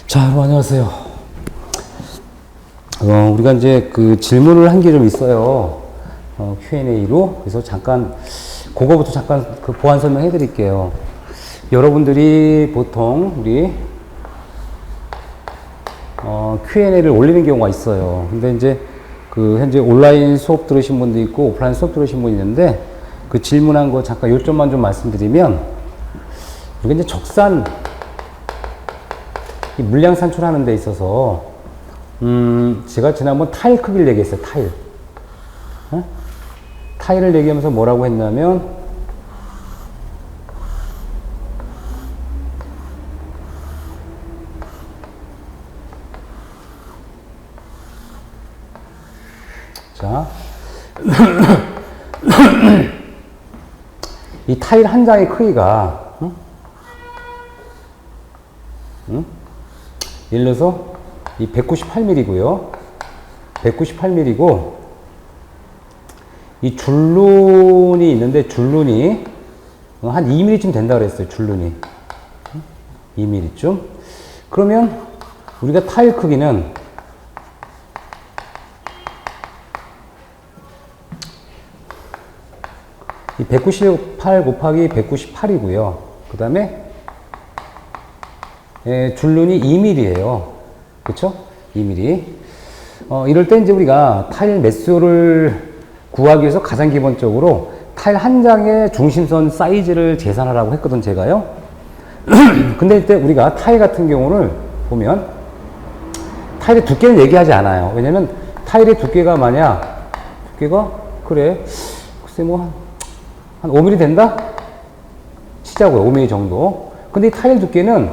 자, 여러분 안녕하세요. 우리가 이제 그 질문을 한 게 좀 있어요. Q&A로. 그래서 잠깐, 그거부터 잠깐 그 보완 설명해 드릴게요. 여러분들이 보통 우리, Q&A를 올리는 경우가 있어요. 근데 이제 그 현재 온라인 수업 들으신 분도 있고 오프라인 수업 들으신 분이 있는데 그 질문한 거 잠깐 요점만 좀 말씀드리면 우리가 이제 적산, 이 물량 산출하는 데 있어서 제가 지난번 타일 크기를 얘기했어요. 타일. 타일을 얘기하면서 뭐라고 했냐면 자 이 타일 한 장의 크기가 예를 들어서 이 198mm고요. 198mm고 이 줄눈이 있는데 줄눈이 한 2mm쯤 된다 그랬어요. 줄눈이 2mm쯤. 그러면 우리가 타일 크기는 이 198 곱하기 198이고요. 그 다음에 줄눈이 2mm예요. 그쵸? 2mm. 이럴 때 이제 우리가 타일 매수를 구하기 위해서 가장 기본적으로 타일 한 장의 중심선 사이즈를 계산하라고 했거든, 제가요. 근데 이때 우리가 타일 같은 경우를 보면 타일의 두께는 얘기하지 않아요. 왜냐면 타일의 두께가 만약, 두께가, 그래, 글쎄 뭐 한 5mm 된다? 치자고요. 5mm 정도. 근데 이 타일 두께는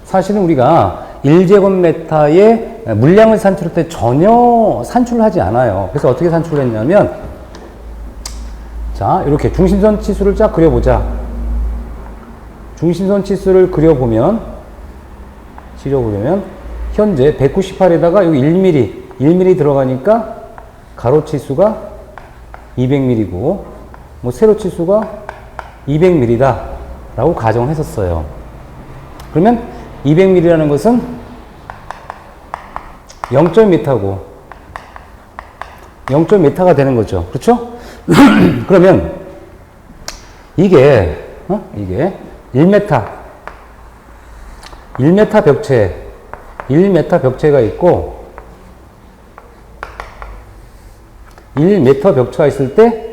사실은 우리가 1제곱미터의 물량을 산출할 때 전혀 산출을 하지 않아요. 그래서 어떻게 산출을 했냐면, 자, 이렇게 중심선 치수를 쫙 그려보자. 중심선 치수를 그려보면, 현재 198에다가 여기 1mm 들어가니까 가로 치수가 200mm고, 뭐 세로 치수가 200mm다 라고 가정을 했었어요. 그러면 200mm라는 것은 0.m고 0.m가 되는 거죠. 그렇죠? 그러면 이게 1m 1m 벽체가 있고 1m 벽체가 있을 때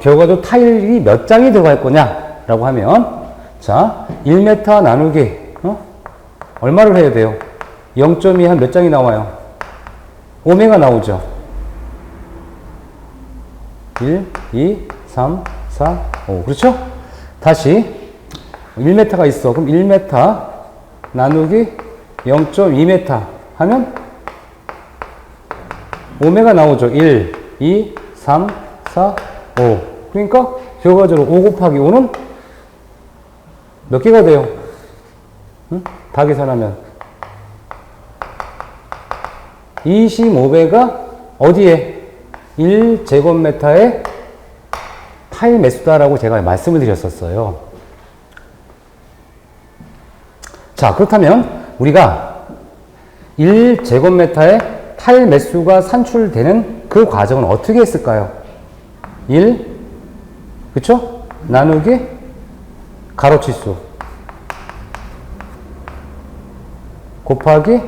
결과적으로 타일이 몇 장이 들어갈 거냐라고 하면, 자, 1m 나누기, 얼마를 해야 돼요? 0.2 한 몇 장이 나와요? 5매가 나오죠. 1, 2, 3, 4, 5. 그렇죠? 다시, 1m가 있어. 그럼 1m 나누기 0.2m 하면 5매가 나오죠. 1, 2, 3, 4, 5. 그러니까 결과적으로 5 곱하기 5는 몇 개가 돼요? 다 계산하면 25배가 어디에? 1제곱미터의 타일 매수다라고 제가 말씀을 드렸었어요. 자, 그렇다면 우리가 1제곱미터의 타일 매수가 산출되는 그 과정은 어떻게 했을까요? 1, 그쵸? 나누기 가로치수 곱하기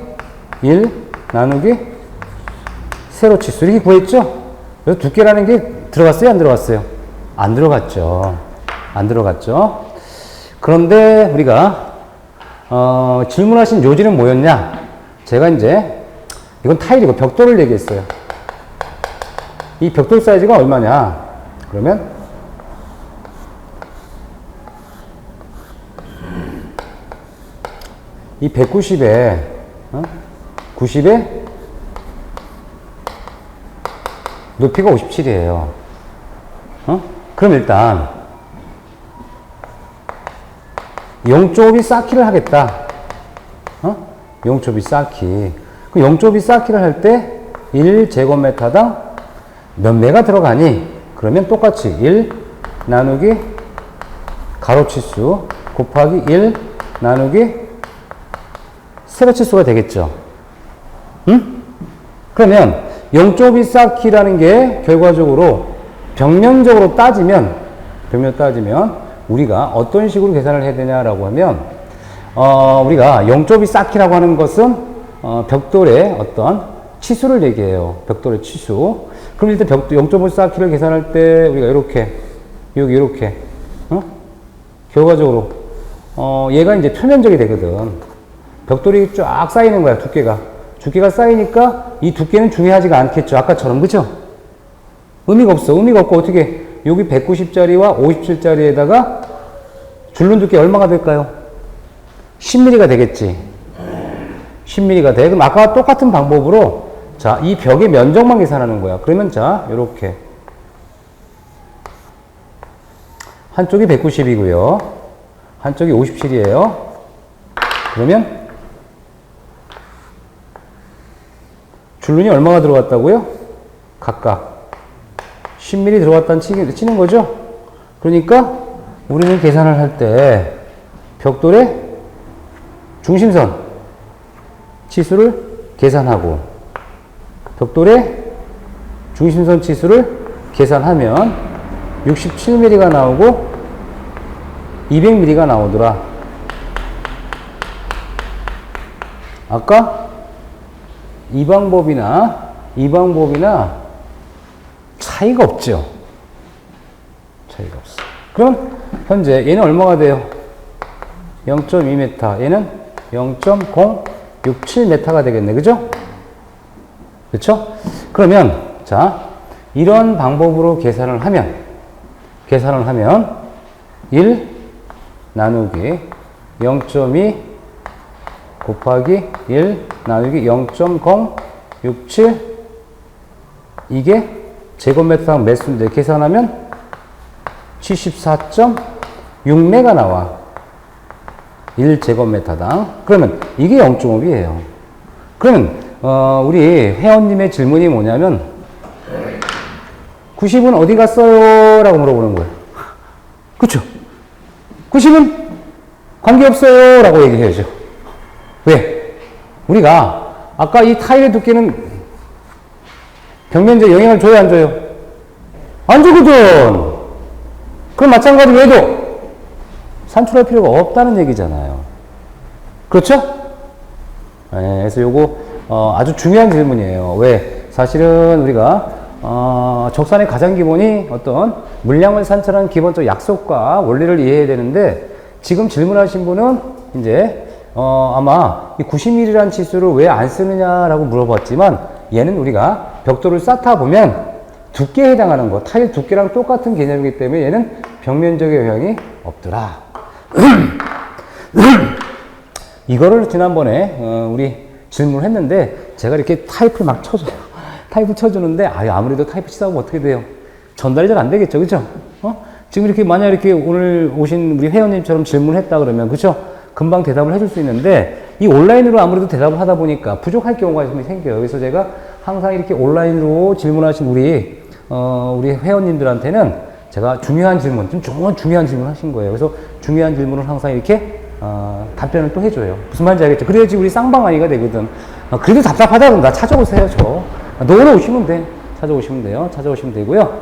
1 나누기 세로치수 이렇게 구했죠? 그래서 두께라는 게 들어갔어요? 안 들어갔어요? 안 들어갔죠. 안 들어갔죠. 그런데 우리가 질문하신 요지는 뭐였냐? 제가 이제 이건 타일이고 벽돌을 얘기했어요. 이 벽돌 사이즈가 얼마냐? 그러면 이 190에 90에 높이가 57이에요. 그럼 일단 용접이 쌓기를 하겠다. 용접이 쌓기. 그 용접이 쌓기를 할 때 1제곱미터당 몇 매가 들어가니? 그러면 똑같이 1 나누기 가로치수 곱하기 1 나누기 세로 치수가 되겠죠. 응? 그러면 0.5 쌓기라는 게 결과적으로 벽면적으로 따지면 우리가 어떤 식으로 계산을 해야 되냐라고 하면 우리가 0.2 쌓기라고 하는 것은 벽돌의 어떤 치수를 얘기해요. 벽돌의 치수. 그럼 일단 0.5 쌓기를 계산할 때 우리가 이렇게 여기 이렇게 결과적으로 얘가 이제 표면적이 되거든. 벽돌이 쫙 쌓이는 거야. 두께가 쌓이니까 이 두께는 중요하지가 않겠죠. 아까처럼 그죠? 의미가 없고 어떻게 여기 190짜리와 57짜리에다가 줄눈 두께 얼마가 될까요? 10mm가 되겠지. 10mm가 돼. 그럼 아까와 똑같은 방법으로 자, 이 벽의 면적만 계산하는 거야. 그러면 자, 요렇게 한쪽이 190이고요. 한쪽이 57이에요. 그러면 줄눈이 얼마가 들어갔다고요? 각각 10mm 들어갔다는 치는 거죠? 그러니까 우리는 계산을 할 때 벽돌의 중심선 치수를 계산하고 벽돌의 중심선 치수를 계산하면 67mm가 나오고 200mm가 나오더라. 아까 이 방법이나 차이가 없죠. 차이가 없어. 그럼 현재 얘는 얼마가 돼요? 0.2m. 얘는 0.067m가 되겠네. 그죠? 그렇죠? 그러면 자, 이런 방법으로 계산을 하면 1 나누기 0.2 곱하기 1 나누기 0.067 이게 제곱미터당 매수인데 계산하면 74.6매가 나와. 1제곱미터당. 그러면 이게 0.5이에요. 그러면 우리 회원님의 질문이 뭐냐면 90은 어디 갔어요? 라고 물어보는 거예요. 그쵸? 90은 관계없어요. 라고 얘기해야죠. 왜? 우리가 아까 이 타일의 두께는 벽면적에 영향을 줘요, 안 줘요? 안 주거든. 그럼 마찬가지로 얘도 산출할 필요가 없다는 얘기잖아요. 그렇죠? 네, 그래서 요거 아주 중요한 질문이에요. 왜? 사실은 우리가 적산의 가장 기본이 어떤 물량을 산출하는 기본적 약속과 원리를 이해해야 되는데 지금 질문하신 분은 이제 아마 이 90mm라는 치수를 왜 안 쓰느냐라고 물어봤지만 얘는 우리가 벽돌을 쌓다 보면 두께에 해당하는 거, 타일 두께랑 똑같은 개념이기 때문에 얘는 벽면적의 영향이 없더라. 이거를 지난번에 우리 질문을 했는데 제가 이렇게 타이프를 막 쳐줘요. 타이프 쳐주는데 아무래도 타이프 치다 보면 어떻게 돼요? 전달이 잘 안 되겠죠, 그죠? 지금 이렇게 만약 이렇게 오늘 오신 우리 회원님처럼 질문했다 그러면 그죠? 금방 대답을 해줄 수 있는데 이 온라인으로 아무래도 대답을 하다 보니까 부족할 경우가 좀 생겨요. 그래서 제가 항상 이렇게 온라인으로 질문하신 우리 회원님들한테는 제가 중요한 질문, 좀 중요한 질문 하신 거예요. 그래서 중요한 질문을 항상 이렇게 답변을 또 해줘요. 무슨 말인지 알겠죠? 그래야지 우리 쌍방아이가 되거든. 그래도 답답하다 그럼 나 찾아오세요, 저. 노래 오시면 돼. 찾아오시면 돼요. 찾아오시면 되고요.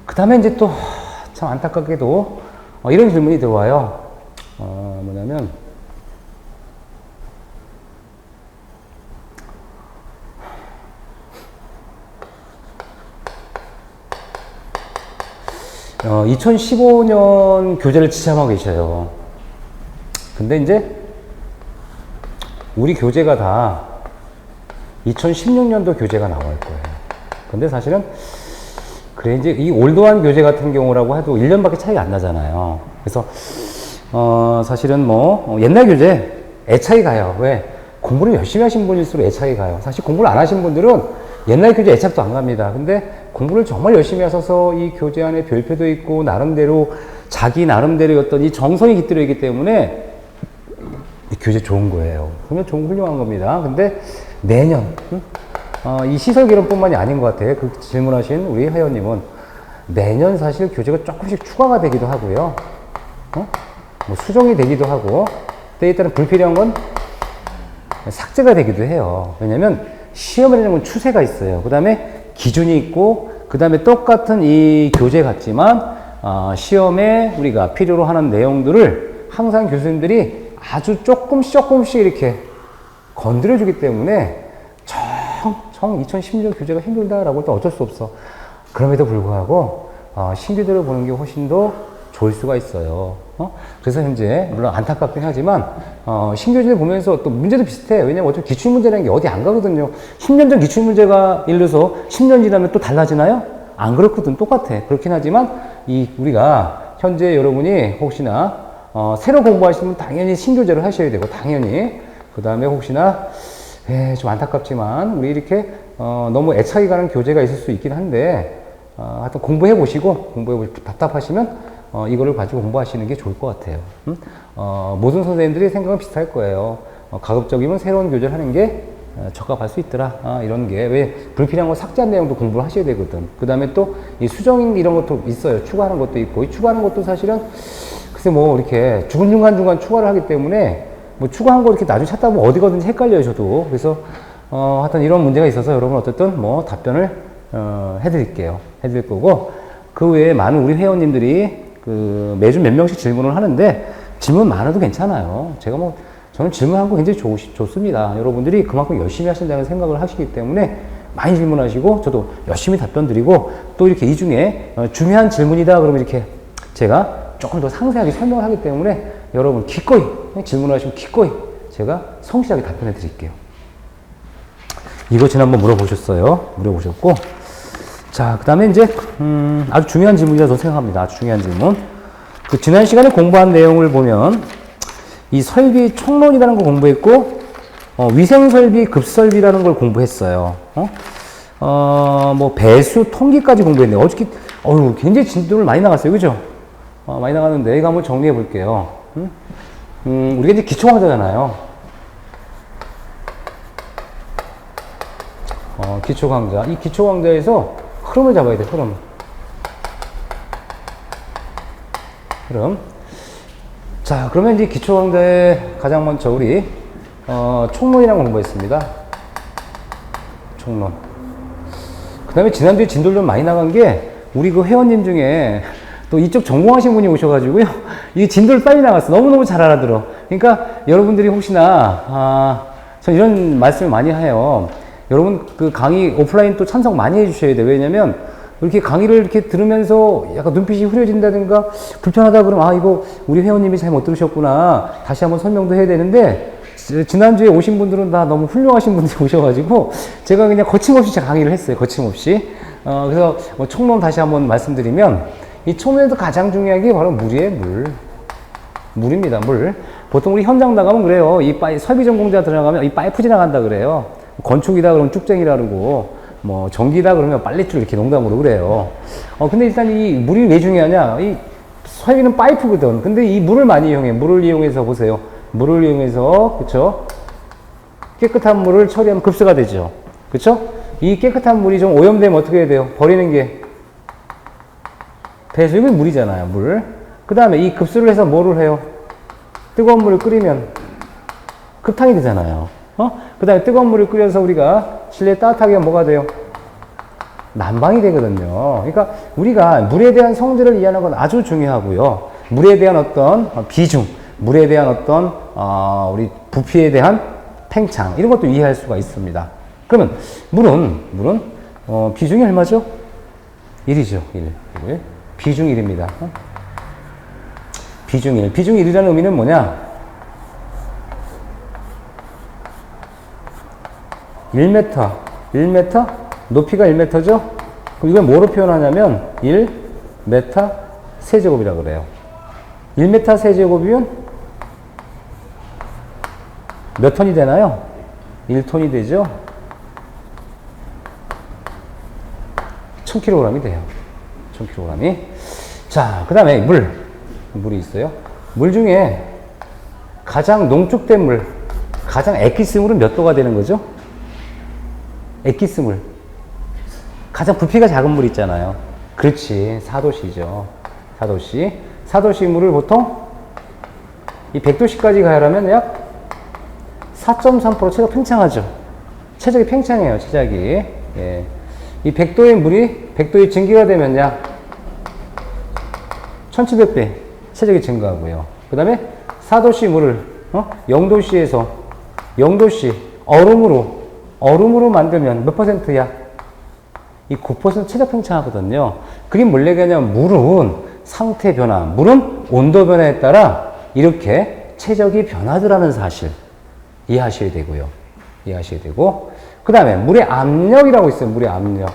그 다음에 이제 또 참 안타깝게도 이런 질문이 들어와요. 뭐냐면 2015년 교재를 지참하고 계셔요. 근데 이제 우리 교재가 다 2016년도 교재가 나올 거예요. 근데 사실은 그래 이제 이 올드한 교재 같은 경우라고 해도 1년밖에 차이가 안 나잖아요. 그래서 사실은 옛날 교재 애착이 가요. 왜? 공부를 열심히 하신 분일수록 애착이 가요. 사실 공부를 안 하신 분들은 옛날 교재 애착도 안 갑니다. 근데 공부를 정말 열심히 하셔서 이 교재 안에 별표도 있고 나름대로 자기 나름대로 어떤 이 정성이 깃들어 있기 때문에 이 교재 좋은 거예요. 그러면 좋은 훌륭한 겁니다. 근데 내년 이 시설개론뿐만이 아닌 것 같아요. 그 질문하신 우리 회원님은 내년 사실 교재가 조금씩 추가가 되기도 하고요. 뭐 수정이 되기도 하고 때에 따른 불필요한 건 삭제가 되기도 해요. 왜냐면 시험이라는 건 추세가 있어요. 그 다음에 기준이 있고 그 다음에 똑같은 이 교재 같지만 시험에 우리가 필요로 하는 내용들을 항상 교수님들이 아주 조금씩 이렇게 건드려 주기 때문에 2016 교재가 힘들다라고 할 때 어쩔 수 없어. 그럼에도 불구하고 신규들을 보는 게 훨씬 더 좋을 수가 있어요. 그래서 현재 물론 안타깝긴 하지만 신규들을 보면서 또 문제도 비슷해요. 왜냐면 어차피 기출문제라는 게 어디 안 가거든요. 10년 전 기출문제가 예를 들어서 10년 지나면 또 달라지나요? 안 그렇거든. 똑같아. 그렇긴 하지만 우리가 현재 여러분이 혹시나 새로 공부하시면 당연히 신교재를 하셔야 되고 당연히 그 다음에 혹시나 좀 안타깝지만 우리 이렇게 너무 애착이 가는 교재가 있을 수 있긴 한데 하여튼 공부해 보시고 답답하시면 이거를 가지고 공부하시는 게 좋을 것 같아요. 모든 선생님들이 생각은 비슷할 거예요. 가급적이면 새로운 교재를 하는 게 적합할 수 있더라. 이런 게 왜 불필요한 거 삭제한 내용도 공부를 하셔야 되거든. 그 다음에 또 이 수정 이런 것도 있어요. 추가하는 것도 있고 이 추가하는 것도 사실은 글쎄 뭐 이렇게 중간중간 추가를 하기 때문에 뭐 추가한 거 이렇게 나중에 찾다 보면 어디거든지 헷갈려요, 저도. 그래서 하여튼 이런 문제가 있어서 여러분 어쨌든 뭐 답변을 해드릴 거고 그 외에 많은 우리 회원님들이 매주 몇 명씩 질문을 하는데 질문 많아도 괜찮아요. 저는 질문한 거 굉장히 좋습니다. 여러분들이 그만큼 열심히 하신다는 생각을 하시기 때문에 많이 질문하시고 저도 열심히 답변 드리고 또 이렇게 이 중에 중요한 질문이다 그러면 이렇게 제가 조금 더 상세하게 설명을 하기 때문에 여러분 기꺼이 질문하시면 기꺼이 제가 성실하게 답변해 드릴게요. 이거 지난번 물어보셨고 자, 그 다음에 이제 아주 중요한 질문이라고 저는 생각합니다. 아주 중요한 질문. 지난 시간에 공부한 내용을 보면 이 설비 총론이라는 걸 공부했고 위생설비, 급설비라는 걸 공부했어요. 뭐 배수, 통기까지 공부했네요. 어저께 굉장히 진도를 많이 나갔어요. 그죠? 많이 나갔는데 이거 한번 정리해 볼게요. 우리가 이제 기초강좌잖아요. 기초강좌. 이 기초강좌에서 흐름을 잡아야 돼, 흐름. 자, 그러면 이제 기초강좌에 가장 먼저 우리, 총론이라는 걸 공부했습니다. 총론. 그 다음에 지난주에 진도를 좀 많이 나간 게, 우리 그 회원님 중에 또 이쪽 전공하신 분이 오셔가지고요. 이 진도를 빨리 나갔어. 너무너무 잘 알아들어. 그러니까 여러분들이 혹시나, 전 이런 말씀을 많이 해요. 여러분 그 강의 오프라인 또 참석 많이 해주셔야 돼요. 왜냐면 이렇게 강의를 이렇게 들으면서 약간 눈빛이 흐려진다든가 불편하다 그러면 이거 우리 회원님이 잘 못 들으셨구나. 다시 한번 설명도 해야 되는데 지난주에 오신 분들은 다 너무 훌륭하신 분들이 오셔가지고 제가 그냥 거침없이 강의를 했어요. 거침없이. 그래서 뭐 총론 다시 한번 말씀드리면 이 총론에서 가장 중요한 게 바로 물이에요. 물입니다. 물. 보통 우리 현장 나가면 그래요. 설비 전공자 들어가면 이 파이프 지나간다 그래요. 건축이다 그러면 쭉쟁이라 그러고 뭐 전기다 그러면 빨래줄 이렇게 농담으로 그래요. 근데 일단 이 물이 왜 중요하냐? 이 설비는 파이프거든. 근데 이 물을 많이 이용해. 물을 이용해서 보세요. 물을 이용해서 그쵸? 깨끗한 물을 처리하면 급수가 되죠. 그쵸? 이 깨끗한 물이 좀 오염되면 어떻게 해야 돼요? 버리는 게 배수. 이건 물이잖아요. 물. 그 다음에 이 급수를 해서 뭐를 해요? 뜨거운 물을 끓이면 급탕이 되잖아요. 그 다음에 뜨거운 물을 끓여서 우리가 실내에 따뜻하게 하면 뭐가 돼요? 난방이 되거든요. 그러니까 우리가 물에 대한 성질을 이해하는 건 아주 중요하고요. 물에 대한 어떤 비중, 물에 대한 어떤 우리 부피에 대한 팽창 이런 것도 이해할 수가 있습니다. 그러면 물은 비중이 얼마죠? 1이죠. 1. 비중 1입니다. 비중 1. 비중 1이라는 의미는 뭐냐? 1m, 높이가 1m죠? 그럼 이걸 뭐로 표현하냐면 1m 세제곱이라고 그래요. 1m 세제곱이면 몇 톤이 되나요? 1톤이 되죠? 1000kg이 돼요. 1000kg이. 자, 그 다음에 물이 있어요. 물 중에 가장 농축된 물, 가장 액기스물은 몇 도가 되는 거죠? 액기스물. 가장 부피가 작은 물 있잖아요. 그렇지. 4도씨죠. 4도씨. 4도씨 물을 보통 이 100도씨까지 가려면 약 4.3% 최적 팽창하죠. 최적이 팽창해요, 최적이. 예. 이 100도의 물이 100도의 증기가 되면 약 1700배 최적이 증가하고요. 그 다음에 4도씨 물을 0도씨에서 0도씨 얼음으로 만들면 몇 %야? 이 9% 최적 팽창하거든요. 그게 뭔 얘기냐면 물은 상태 변화, 물은 온도 변화에 따라 이렇게 최적이 변하더라는 사실 이해하셔야 되고요. 이해하셔야 되고, 그 다음에 물의 압력이라고 있어요. 물의 압력.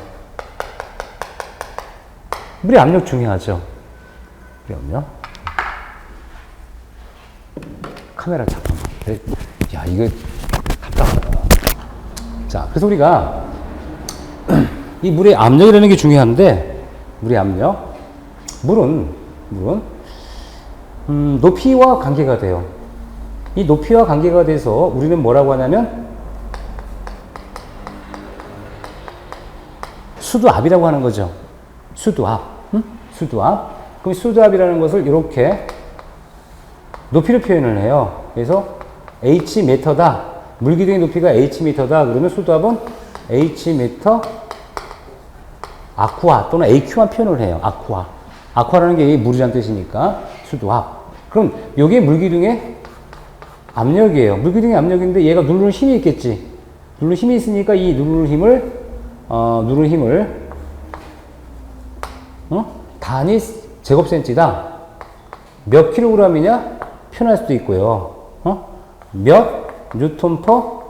물의 압력 중요하죠. 물의 압력. 카메라 잠깐만. 야, 이거 답답하다. 자, 그래서 우리가 이 물의 압력이라는 게 중요한데, 물의 압력. 물은 높이와 관계가 돼요. 이 높이와 관계가 돼서 우리는 뭐라고 하냐면 수두압이라고 하는 거죠. 수두압. 수두압. 그럼 수두압이라는 것을 이렇게 높이로 표현을 해요. 그래서 H미터다. 물기둥의 높이가 H미터다. 그러면 수두압은 H미터 아쿠아 또는 AQ만 표현을 해요. 아쿠아. 아쿠아라는 게 물이란 뜻이니까 수두압. 그럼 이게 물기둥의 압력이에요. 물기둥의 압력인데 얘가 누르는 힘이 있겠지. 누르는 힘이 있으니까 이 누르는 힘을 단위 제곱센치당 몇 킬로그램이냐 표현할 수도 있고요. 몇 뉴턴 퍼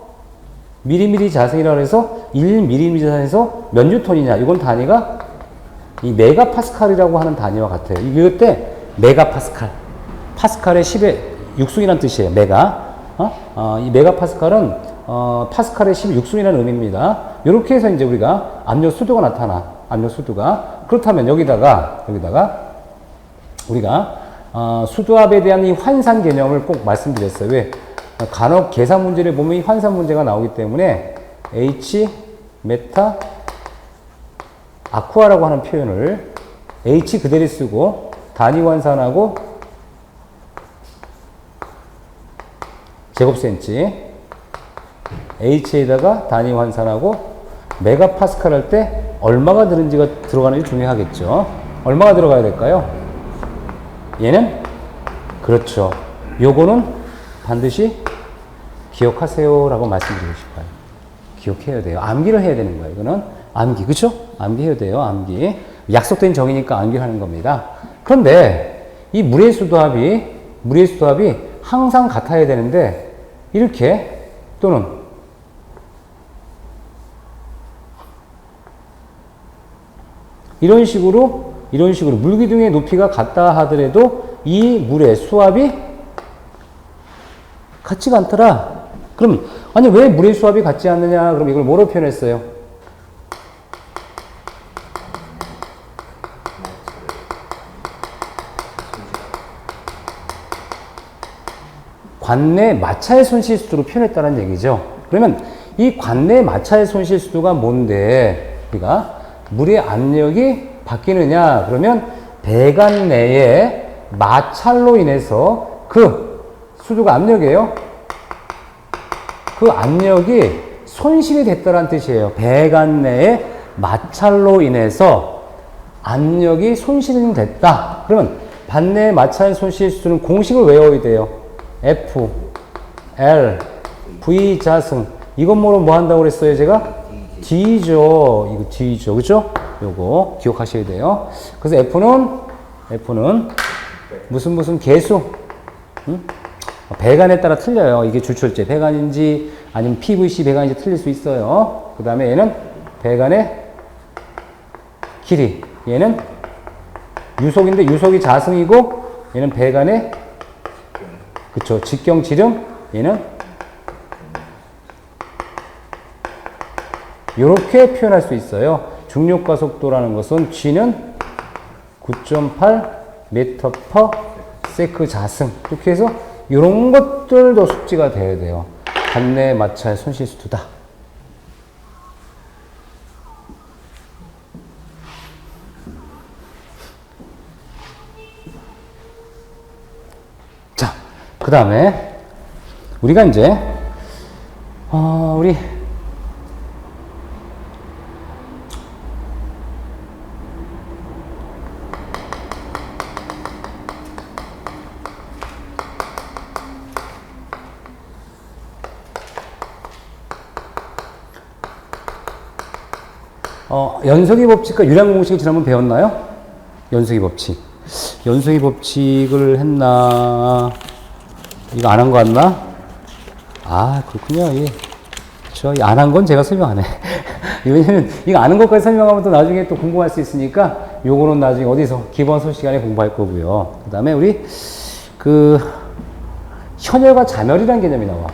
미리미리 자승이라고 해서 1미리미리 자승에서 몇 뉴턴이냐. 이건 단위가 이 메가파스칼이라고 하는 단위와 같아요. 이럴 때 메가파스칼. 파스칼의 10의 육순이라는 뜻이에요. 메가. 이 메가파스칼은 파스칼의 10의 육순이라는 의미입니다. 이렇게 해서 이제 우리가 압력 수도가 나타나. 압력 수도가. 그렇다면 여기다가 우리가 수두압에 대한 이 환산 개념을 꼭 말씀드렸어요. 왜? 간혹 계산 문제를 보면 이 환산 문제가 나오기 때문에 H 메타 아쿠아라고 하는 표현을 H 그대로 쓰고 단위 환산하고 제곱센치 H에다가 단위 환산하고 메가파스칼 할 때 얼마가 들어가는지 중요하겠죠. 얼마가 들어가야 될까요? 얘는 그렇죠. 요거는 반드시 기억하세요 라고 말씀드리고 싶어요. 기억해야 돼요. 암기를 해야 되는 거예요. 이거는 암기. 그쵸? 암기해야 돼요. 암기. 약속된 정의니까 암기를 하는 겁니다. 그런데 이 물의 수도압이 항상 같아야 되는데 이렇게 또는 이런 식으로 물기둥의 높이가 같다 하더라도 이 물의 수압이 같지가 않더라. 그럼 아니 왜 물의 수압이 같지 않느냐? 그럼 이걸 뭐로 표현했어요? 관내 마찰 손실수도로 표현했다는 얘기죠. 그러면 이 관내 마찰 손실수도가 뭔데 우리가 물의 압력이 바뀌느냐? 그러면 배관 내의 마찰로 인해서 그 수도가 압력이에요. 그 압력이 손실이 됐다는 뜻이에요. 배관 내의 마찰로 인해서 압력이 손실이 됐다. 그러면 반내 마찰 손실수는 공식을 외워야 돼요. F, L, V 자승. 이건 뭐 한다고 그랬어요, 제가? D죠. 이거 D죠. 그죠? 요거 기억하셔야 돼요. 그래서 F는 무슨 개수? 배관에 따라 틀려요. 이게 주철제 배관인지 아니면 PVC 배관인지 틀릴 수 있어요. 그 다음에 얘는 배관의 길이. 얘는 유속인데 유속이 자승이고 얘는 배관의 그쵸. 직경 지름. 얘는 이렇게 표현할 수 있어요. 중력과 속도라는 것은 G는 9.8 m per sec 자승. 이렇게 해서 이런 것들도 숙지가 돼야 돼요. 관내 마찰 손실수도다. 자, 그 다음에 우리가 이제 우리 연속의 법칙과 유량 공식을 지난번 배웠나요? 연속의 법칙. 연속의 법칙을 했나? 이거 안 한 거 같나? 아, 그렇군요. 예. 그쵸. 안 한 건 제가 설명 안 해. 왜냐면, 이거 아는 것까지 설명하면 또 나중에 또 공부할 수 있으니까, 요거는 나중에 어디서? 기본 수업 시간에 공부할 거고요. 그 다음에 우리, 현열과 자멸이라는 개념이 나와.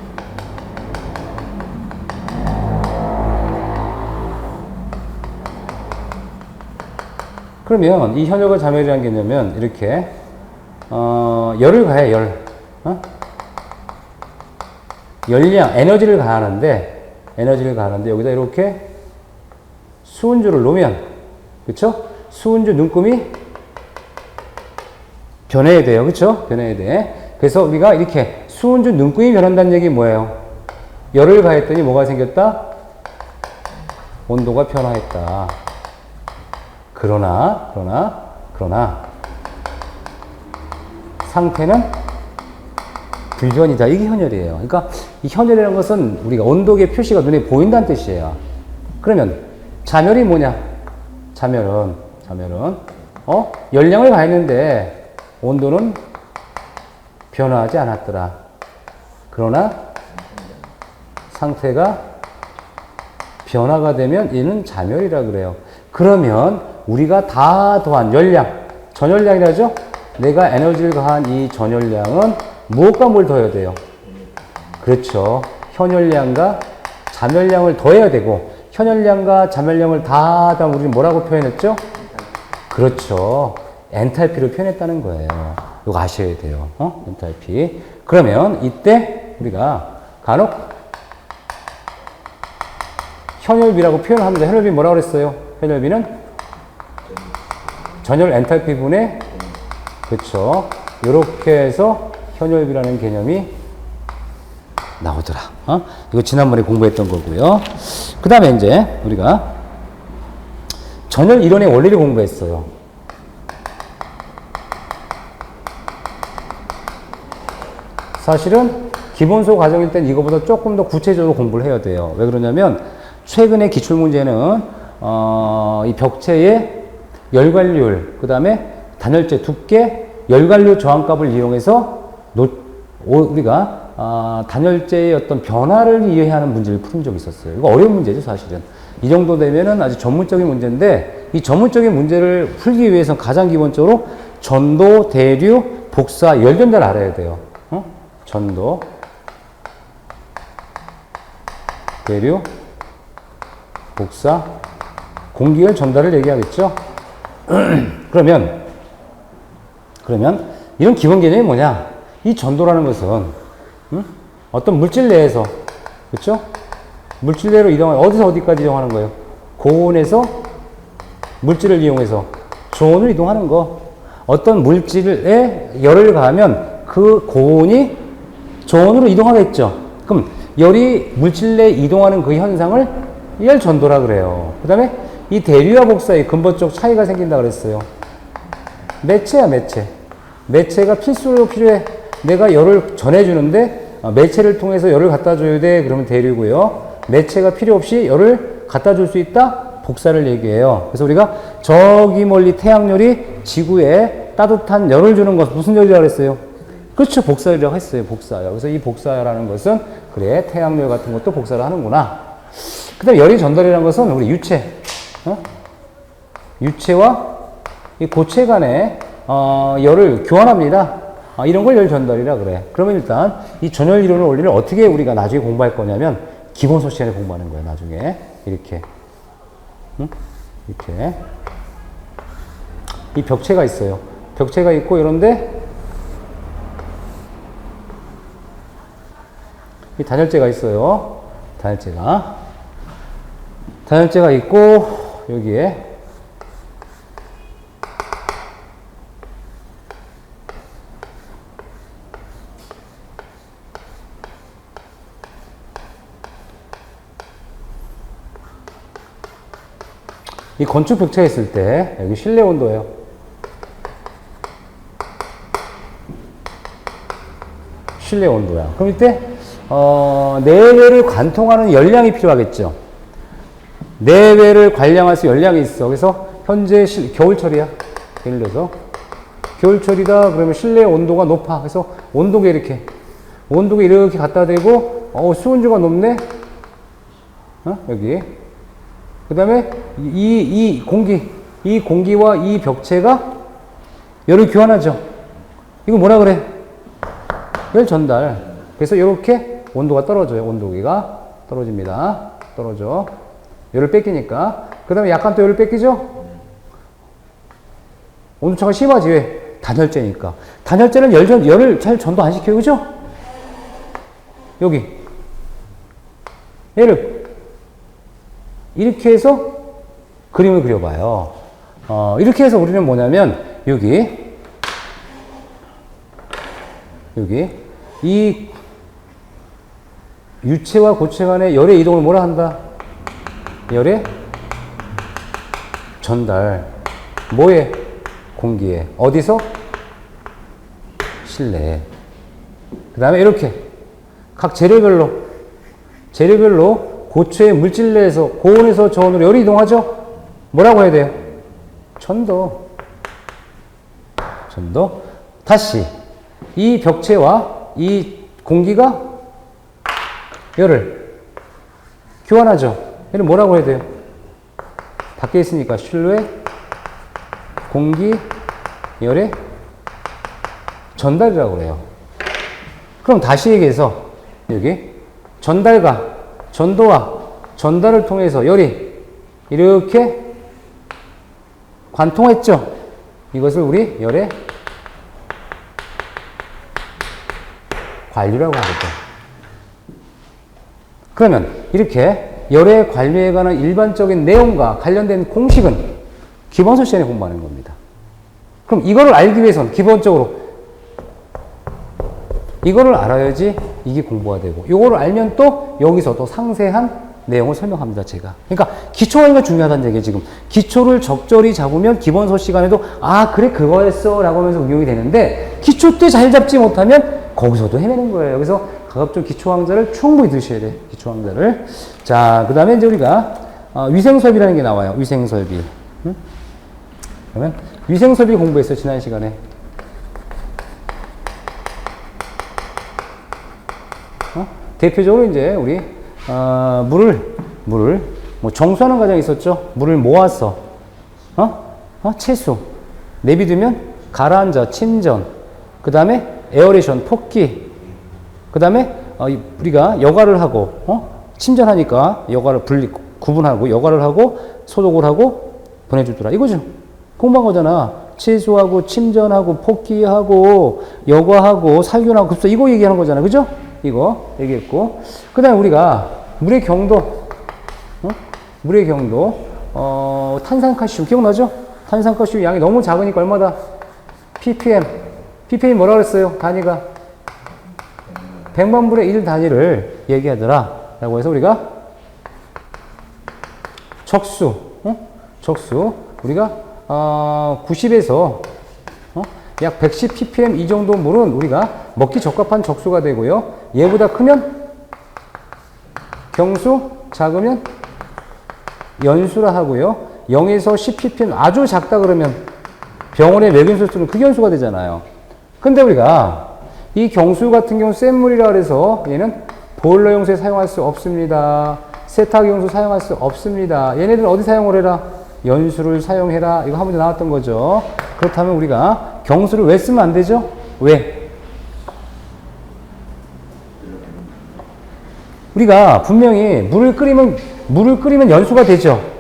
그러면 이 현열과 자멸이라는 개념은 이렇게 열을 가해 열 열량 에너지를 가하는데 여기다 이렇게 수은주를 놓으면 그쵸? 수은주 눈금이 변해야 돼요. 그쵸? 변해야 돼. 그래서 우리가 이렇게 수은주 눈금이 변한다는 얘기 뭐예요? 열을 가했더니 뭐가 생겼다? 온도가 변화했다. 그러나 상태는 불변이다. 이게 현열이에요. 그러니까 이 현열이라는 것은 우리가 온도계 표시가 눈에 보인다는 뜻이에요. 그러면 자멸이 뭐냐? 자멸은 열량을 가했는데 온도는 변화하지 않았더라. 그러나 상태가 변화가 되면 이는 자멸이라 그래요. 그러면 우리가 다 더한 열량, 전열량이라죠? 내가 에너지를 가한 이 전열량은 무엇과 뭘 더해야 돼요? 그렇죠. 현열량과 자멸량을 더해야 되고, 현열량과 자멸량을 다 더하면 우리는 뭐라고 표현했죠? 그렇죠. 엔탈피로 표현했다는 거예요. 이거 아셔야 돼요. 엔탈피. 그러면 이때 우리가 간혹 현열비라고 표현합니다. 현열비 뭐라고 그랬어요? 현열비는 전열 엔탈피 분의 그쵸. 이렇게 해서 현열비라는 개념이 나오더라. 이거 지난번에 공부했던 거고요. 그 다음에 이제 우리가 전열 이론의 원리를 공부했어요. 사실은 기본소 과정일 땐 이거보다 조금 더 구체적으로 공부를 해야 돼요. 왜 그러냐면 최근의 기출문제는 이 벽체의 열관률, 그 다음에 단열재 두께, 열관률 저항값을 이용해서 우리가 단열재의 어떤 변화를 이해하는 문제를 푸는 적이 있었어요. 이거 어려운 문제죠, 사실은. 이 정도 되면은 아주 전문적인 문제인데, 이 전문적인 문제를 풀기 위해서는 가장 기본적으로 전도, 대류, 복사, 열전자를 알아야 돼요. 전도, 대류, 복사, 공기열 전달을 얘기하겠죠. 그러면 이런 기본 개념이 뭐냐? 이 전도라는 것은 어떤 물질 내에서 그렇죠? 물질 내로 이동하는 어디서 어디까지 이동하는 거예요? 고온에서 물질을 이용해서 저온을 이동하는 거. 어떤 물질에 열을 가하면 그 고온이 저온으로 이동하겠죠. 그럼 열이 물질 내에 이동하는 그 현상을 열 전도라 그래요. 그 다음에 이 대류와 복사의 근본적 차이가 생긴다 그랬어요. 매체야, 매체. 매체가 필수로 필요해. 내가 열을 전해주는데 매체를 통해서 열을 갖다 줘야 돼. 그러면 대류고요. 매체가 필요 없이 열을 갖다 줄 수 있다? 복사를 얘기해요. 그래서 우리가 저기 멀리 태양열이 지구에 따뜻한 열을 주는 것 무슨 열이라고 그랬어요? 그렇죠. 복사열이라고 했어요. 복사열. 그래서 이 복사라는 것은 그래 태양열 같은 것도 복사를 하는구나. 그 다음에 열이 전달이라는 것은 우리 유체와 이 고체 간에 열을 교환합니다. 이런 걸 열 전달이라 그래. 그러면 일단 이 전열 이론의 원리를 어떻게 우리가 나중에 공부할 거냐면 기본소 시간에 공부하는 거예요. 나중에 이렇게 이렇게 이 벽체가 있어요. 벽체가 있고 이런데 이 단열재가 있어요. 단열재가 있고 여기에 이 건축 벽체에 있을 때 여기 실내 온도예요. 실내 온도야. 그럼 이때 내외를 관통하는 열량이 필요하겠죠. 내외를 관량할 수 열량이 있어. 그래서 현재 겨울철이야. 예를 들어서 겨울철이다 그러면 실내 온도가 높아. 그래서 온도계 이렇게 갖다 대고 수온주가 높네. 여기. 그 다음에 이 공기와 이 벽체가 열을 교환하죠. 이거 뭐라 그래? 열 전달. 그래서 이렇게 온도가 떨어져요. 온도계가 떨어집니다. 떨어져. 열을 뺏기니까. 그 다음에 약간 또 열을 뺏기죠? 온도차가 심하지. 왜? 단열재니까. 단열재는 열을 잘 전도 안 시켜요. 그죠? 여기. 얘를 이렇게 해서 그림을 그려봐요. 이렇게 해서 우리는 뭐냐면, 여기. 이 유체와 고체 간의 열의 이동을 뭐라 한다? 열의 전달. 뭐에? 공기에. 어디서? 실내에. 그 다음에 이렇게 각 재료별로 고체의 물질 내에서 고온에서 저온으로 열이 이동하죠? 뭐라고 해야 돼요? 전도. 다시 이 벽체와 이 공기가 열을 교환하죠. 얘는 뭐라고 해야 돼요? 밖에 있으니까 실내 공기 열의 전달이라고 그래요. 그럼 다시 얘기해서 여기 전달과 전도와 전달을 통해서 열이 이렇게 관통했죠. 이것을 우리 열의 관류라고 하겠죠. 그러면 이렇게 열의 관류에 관한 일반적인 내용과 관련된 공식은 기본서 시간에 공부하는 겁니다. 그럼 이거를 알기 위해서는 기본적으로 이거를 알아야지 이게 공부가 되고, 이거를 알면 또 여기서 또 상세한 내용을 설명합니다, 제가. 그러니까 기초가 중요하다는 얘기예요, 지금. 기초를 적절히 잡으면 기본서 시간에도 그래, 그거였어 라고 하면서 응용이 되는데, 기초 때 잘 잡지 못하면 거기서도 헤매는 거예요. 그래서 가급적 기초강좌를 충분히 드셔야 돼, 기초강좌를. 자, 그 다음에 이제 우리가 위생설비라는 게 나와요, 위생설비. 응? 그러면 위생설비 공부했어요, 지난 시간에. 대표적으로 이제 우리 물을 뭐 정수하는 과정이 있었죠. 물을 모아서 채수 내비두면 가라앉아 침전, 그 다음에 에어레이션 폭기, 그 다음에 우리가 여과를 하고 침전하니까 여과를 구분하고 여과를 하고 소독을 하고 보내주더라, 이거죠. 공부한 거잖아. 채수하고 침전하고 폭기하고 여과하고 살균하고 급수, 이거 얘기하는 거잖아, 그죠? 이거 얘기했고, 그 다음에 우리가 물의 경도, 탄산칼슘 기억나죠? 탄산칼슘 양이 너무 작으니까 얼마다? ppm 뭐라 그랬어요? 단위가 100만 분의 1 단위를 얘기하더라 라고 해서 우리가 적수 우리가 90에서 약 110 ppm 이 정도 물은 우리가 먹기 적합한 적수가 되고요. 얘보다 크면 경수, 작으면 연수라 하고요. 0에서 10 ppm 아주 작다 그러면 병원의 매균수 쓰는 흑연수가 되잖아요. 근데 우리가 이 경수 같은 경우 센 물이라 그래서 얘는 보일러 용수에 사용할 수 없습니다. 세탁 용수 사용할 수 없습니다. 얘네들 어디 사용을 해라? 연수를 사용해라. 이거 한 문제 나왔던 거죠. 그렇다면 우리가 경수를 왜 쓰면 안 되죠? 왜? 우리가 분명히 물을 끓이면 연수가 되죠.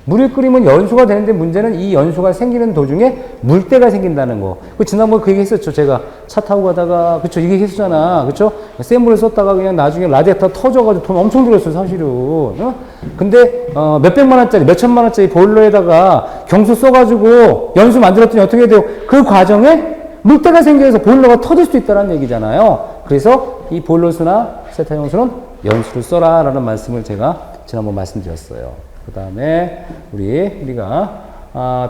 물을 끓이면 연수가 되는데 문제는 이 연수가 생기는 도중에 물때가 생긴다는 거. 지난번에 그 얘기 했었죠. 제가 차 타고 가다가, 그쵸, 이게 했었잖아. 그쵸? 센 물을 썼다가 그냥 나중에 라디에이터 터져가지고 돈 엄청 들었어요, 사실은. 근데, 몇백만 원짜리, 몇천만 원짜리 보일러에다가 경수 써가지고 연수 만들었더니 어떻게 돼요? 그 과정에 물때가 생겨서 보일러가 터질 수도 있다는 얘기잖아요. 그래서 이 보일러수나 세탁용수는 연수를 써라 라는 말씀을 제가 지난번 말씀드렸어요. 그 다음에 우리가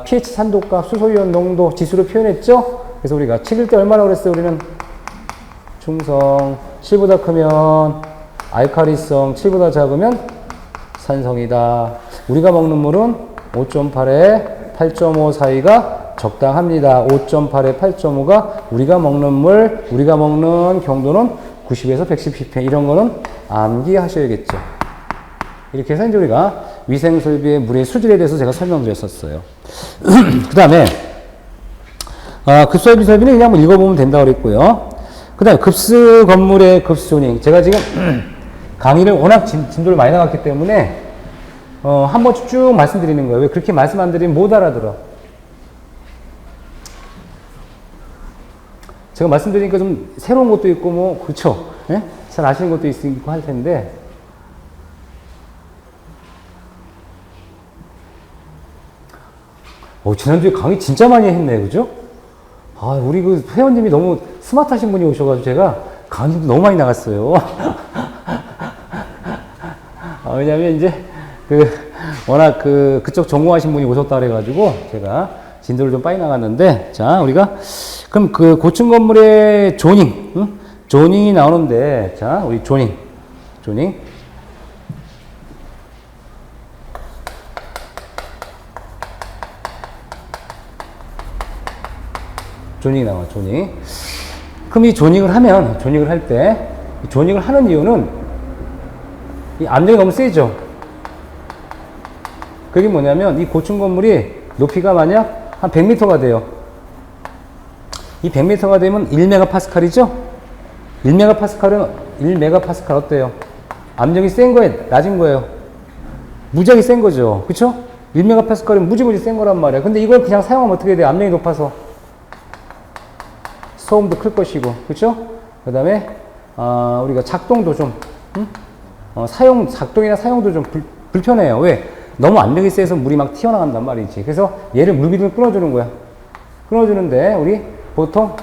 pH 산도값, 수소이온 농도 지수로 표현했죠? 그래서 우리가 7일 때 얼마나 그랬어요? 우리는 중성, 7보다 크면 알칼리성, 7보다 작으면 산성이다. 우리가 먹는 물은 5.8에 8.5 사이가 적당합니다. 5.8에 8.5가 우리가 먹는 물, 우리가 먹는 경도는 90에서 110 ppm. 이런 거는 암기하셔야겠죠. 이렇게 해서 이제 우리가 위생설비의 물의 수질에 대해서 제가 설명드렸었어요. 그 다음에 급수와 비설비는 그냥 뭐 읽어보면 된다고 그랬고요. 그 다음에 급수 건물의 급수 조닝. 제가 지금 강의를 워낙 진도를 많이 나갔기 때문에 한 번씩 쭉 말씀드리는 거예요. 왜 그렇게 말씀 안 드리면 못 알아들어. 제가 말씀드리니까 좀 새로운 것도 있고 뭐 그렇죠. 예? 잘 아시는 것도 있고 할 텐데 지난주에 강의 진짜 많이 했네, 그죠? 우리 그 회원님이 너무 스마트하신 분이 오셔가지고 제가 강의도 너무 많이 나갔어요. 왜냐면 이제 워낙 그쪽 전공하신 분이 오셨다 그래가지고 제가 진도를 좀 빨리 나갔는데, 자, 우리가 그럼 고층 건물의 조닝, 조닝이 나오는데, 자, 우리 조닝. 조닝이 나와, 조닝. 그럼 이 조닝을 하면, 조닝을 할 때, 조닝을 하는 이유는 이 압력이 너무 세죠? 그게 뭐냐면 이 고층 건물이 높이가 만약 한 100m가 돼요. 이 100m가 되면 1메가파스칼이죠? 1메가파스칼 어때요? 압력이 센 거예요? 낮은 거예요? 무지하게 센 거죠? 그쵸? 1메가파스칼은 무지무지 센 거란 말이에요. 근데 이걸 그냥 사용하면 어떻게 돼요? 압력이 높아서. 소음도 클 것이고, 그쵸? 그 다음에, 우리가 작동도 좀, 작동이나 사용도 좀 불편해요. 왜? 너무 압력이 세서 물이 막 튀어나간단 말이지. 그래서 얘를 물기둥을 끊어주는 거야. 끊어주는데, 우리 보통,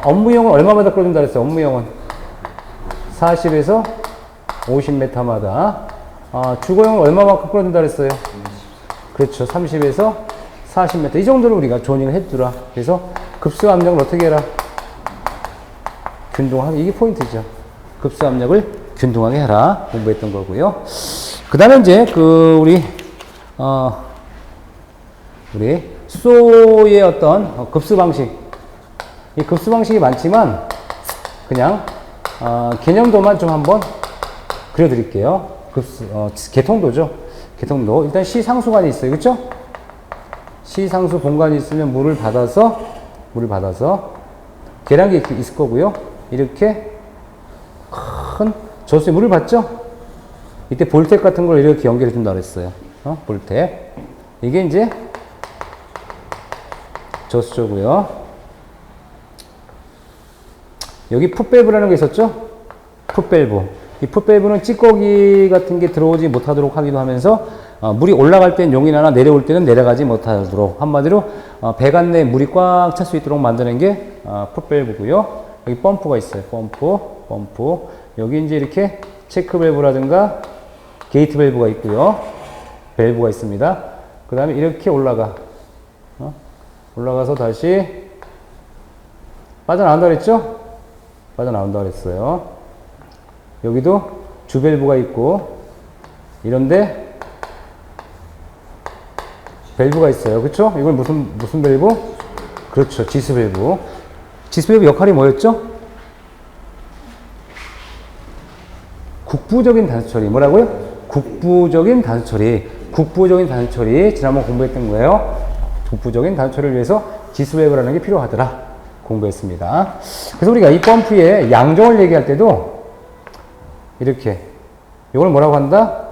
업무용은 얼마마다 끌어준다 그랬어요? 업무용은 40에서 50m마다. 주거용은 얼마만큼 끌어준다 그랬어요? 그렇죠. 30에서 40m. 이 정도로 우리가 조닝을 해주라. 그래서 급수 압력을 어떻게 해라? 균등하게. 이게 포인트죠. 급수 압력을 균등하게 해라. 공부했던 거고요. 그 다음에 이제 우리 수소의 어떤 급수 방식. 이 급수 방식이 많지만 그냥 개념도만 좀 한번 그려드릴게요. 급수 개통도죠. 개통도. 일단 시상수관이 있어요. 그렇죠? 시상수 공간이 있으면 물을 받아서 계량기 있을 거고요. 이렇게 큰 저수에 물을 받죠? 이때 볼텍 같은 걸 이렇게 연결해 준다 그랬어요. 볼텍. 이게 이제 저수조고요. 여기 풋밸브라는 게 있었죠? 풋밸브. 이 풋밸브는 찌꺼기 같은 게 들어오지 못하도록 하기도 하면서 물이 올라갈 땐 용이나나 내려올 때는 내려가지 못하도록, 한마디로 배관 내에 물이 꽉 찰 수 있도록 만드는 게 풋밸브고요. 여기 펌프가 있어요. 펌프. 여기 이제 이렇게 체크 밸브라든가 게이트 밸브가 있고요. 밸브가 있습니다. 그 다음에 이렇게 올라가서 다시 빠져나온다 그랬죠? 빠져나온다 그랬어요. 여기도 주 밸브가 있고 이런데 밸브가 있어요. 그쵸? 이건 무슨 밸브? 그렇죠. 지수 밸브. 지수 밸브 역할이 뭐였죠? 국부적인 단수 처리. 뭐라고요? 국부적인 단수 처리. 지난번 공부했던 거예요. 국부적인 단수 처리를 위해서 지수 밸브라는 게 필요하더라. 공부했습니다. 그래서 우리가 이 펌프의 양정을 얘기할 때도 이렇게 이걸 뭐라고 한다?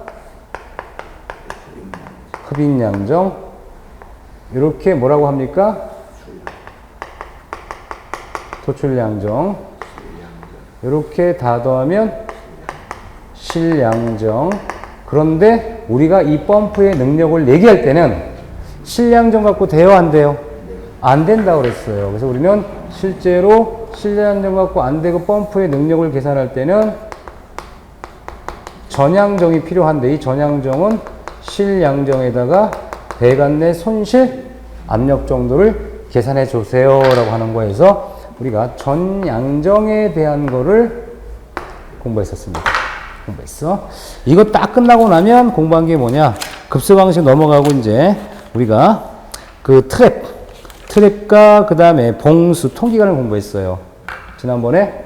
흡입 양정. 이렇게 뭐라고 합니까? 토출 양정. 이렇게 다 더하면 실양정. 그런데 우리가 이 펌프의 능력을 얘기할 때는 실양정 갖고 돼요, 안 돼요? 안 된다고 그랬어요. 그래서 우리는 실제로 실양정 갖고 안 되고 펌프의 능력을 계산할 때는 전양정이 필요한데, 이 전양정은 실양정에다가 배관 내 손실 압력 정도를 계산해 주세요 라고 하는 거에서 우리가 전양정에 대한 거를 공부했었습니다. 공부했어. 이거 딱 끝나고 나면 공부한 게 뭐냐? 급수 방식 넘어가고 이제 우리가 그 트랩과 그 다음에 봉수, 통기관을 공부했어요. 지난번에.